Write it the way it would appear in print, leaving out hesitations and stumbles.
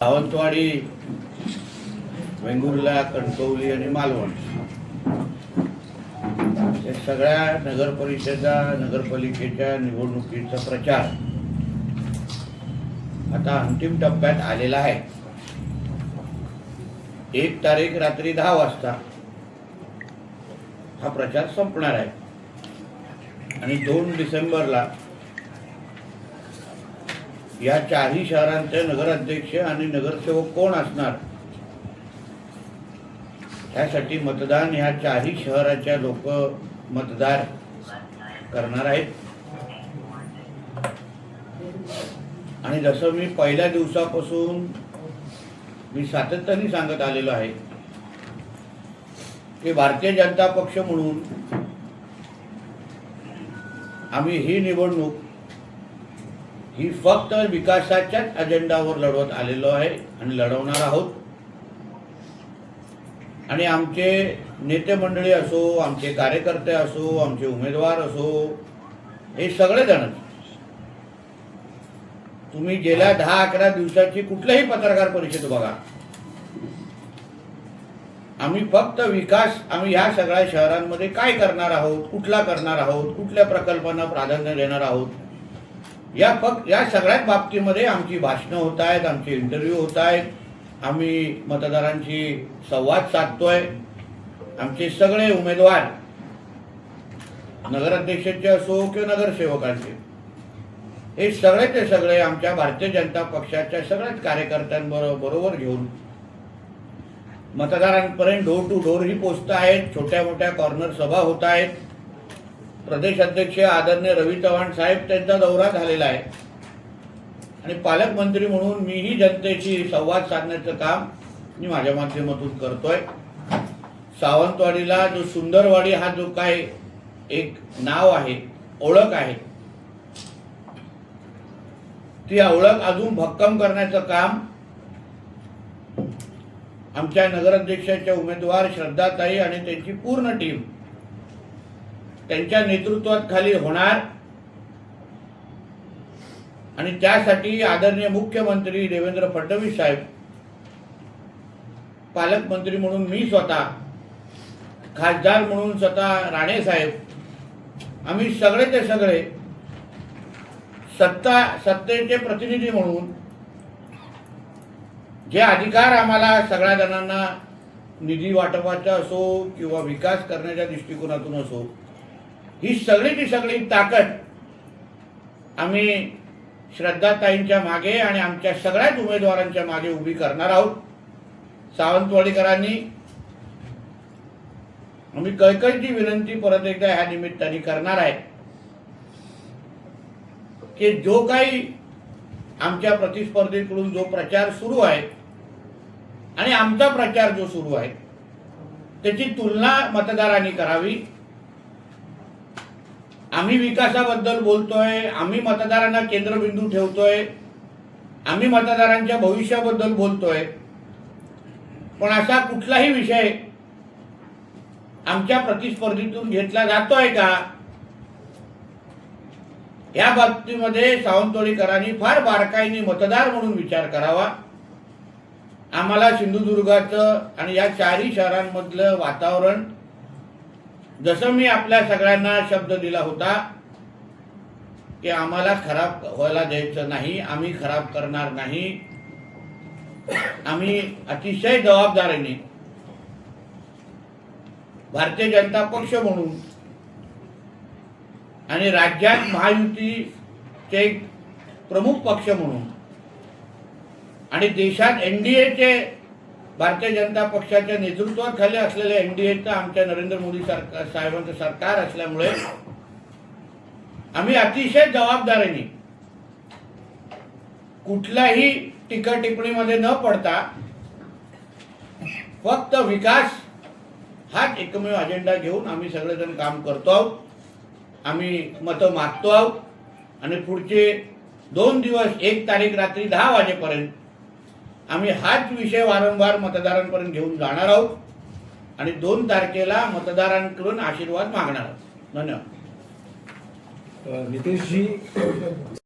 सावंतवाडी, वेंगुर्ला, कणकवली आणि मालवण या सगळ्या नगर परिषदा नगरपालिकेच्या निवडणुकीचा प्रचार आता अंतिम टप्प्यात आलेला आहे। 1 तारीख रात्री 10 वाजता हा प्रचार संपणार आहे आणि 2 डिसेंबरला या चारही शहरांचे नगराध्यक्ष आणि नगरसेवक कोण असणार यासाठी मतदान ह्या चारही शहराच्या लोक मतदार करणार आहेत। आणि जसं मी पहिल्या दिवसापासून मी सातत्याने सांगत आलेलो आहे की भारतीय जनता पक्ष म्हणून आम्ही ही निवडणूक ही फक्त विकासाच्याच अजेंडावर लढवत आलेलो आहे आणि लढवणार आहोत। आणि आमचे नेते मंडळी असो, आमचे कार्यकर्ते असो, आमचे उमेदवार असो, हे सगळेजण तुम्ही गेल्या 10-11 दिवसाची कुठलीही पत्रकार परिषद बघा, आम्ही फक्त विकास, आम्ही ह्या सगळ्या शहरांमध्ये काय करणार आहोत, कुठला करणार आहोत, कुठल्या प्रकल्पांना प्राधान्य देणार आहोत, या सगळ्याच बाबतीमध्ये आमची भाषणं होत आहेत, आमचे इंटरव्ह्यू होत आहेत, आम्ही मतदारांशी संवाद साधतोय। आमचे सगळे उमेदवार नगराध्यक्षांचे असो किंवा नगरसेवकांचे, हे सगळेचे सगळे आमच्या भारतीय जनता पक्षाच्या सगळ्याच कार्यकर्त्यांबरोबर घेऊन मतदारांपर्यंत डोर टू डोर ही पोचत आहेत। छोट्या मोठ्या कॉर्नर सभा होत आहेत। प्रदेश अध्यक्ष आदरणीय रवी चव्हाण साहेब त्यांचा दौरा झालेला आहे आणि पालकमंत्री म्हणून मीही जनतेशी संवाद साधण्याचं काम मी माझ्या माध्यमातून करतोय। सावंतवाडीला जो सुंदरवाडी हा जो काय एक नाव आहे, ओळख आहे, ती ओळख अजून भक्कम करण्याचं काम आमच्या नगराध्यक्षाच्या उमेदवार श्रद्धाताई आणि त्यांची पूर्ण टीम त्यांच्या नेतृत्वात खाली होणार। आणि त्यासाठी आदरणीय मुख्यमंत्री देवेंद्र फडणवीस साहेब, पालकमंत्री म्हणून मी स्वतः, खासदार म्हणून स्वतः राणे साहेब, आम्ही सगळेचे सगळे सत्तेचे प्रतिनिधी म्हणून जे अधिकार आम्हाला सगळ्या जणांना निधी वाटपाचा असो किंवा विकास करण्याच्या दृष्टिकोनातून असो, ही सगळीची सगळी ताकद आम्ही श्रद्धाताईंच्या मागे आणि आमच्या सगळ्याच उमेदवारांच्या मागे उभी करणार आहोत। सावंतवाडीकरांनी आम्ही कळकळीची विनंती परत एकदा ह्या निमित्ताने करणार आहे की जो काही आमच्या प्रतिस्पर्धीकडून जो प्रचार सुरू आहे आणि आमचा प्रचार जो सुरू आहे त्याची तुलना मतदारांनी करावी। आम्ही विकासाबद्दल बोलतोय, आम्ही मतदारांना केंद्रबिंदू ठेवतोय, आम्ही मतदारांच्या भविष्याबद्दल बोलतोय, पण असा कुठलाही विषय आमच्या प्रतिस्पर्धीतून घेतला जातोय का, या बाबतीमध्ये सावंतवाडीकरांनी फार बारकाईने मतदार म्हणून विचार करावा। आम्हाला सिंधुदुर्गाचं आणि या चारही शहरांमधलं वातावरण, जसं मी आपल्या सगळ्यांना शब्द दिला होता की आम्हाला खराब व्हायला द्यायचं नाही, आम्ही खराब करणार नाही, आम्ही अतिशय जबाबदारीने भारतीय जनता पक्ष म्हणून आणि राज्यात महायुतीचे एक प्रमुख पक्ष म्हणून आणि देशात एनडीएचे, भारतीय जनता पक्षाच्या नेतृत्वाखाली असलेल्या एनडीएचं आमच्या नरेंद्र मोदी साहेबांचं सरकार असल्यामुळे आम्ही अतिशय जबाबदारीने कुठल्याही टीका टिप्पणीमध्ये न पडता फक्त विकास हाच एकमेव अजेंडा घेऊन आम्ही सगळेजण काम करतो आहोत। आम्ही मतं मागतो आहोत आणि पुढचे 2 दिवस 1 तारीख रात्री 10 वाजेपर्यंत आम्ही हाच विषय वारंवार मतदारांपर्यंत घेऊन जाणार आहोत आणि 2 तारखेला मतदारांकडून आशीर्वाद मागणार आहोत। धन्यवाद। नितेश जी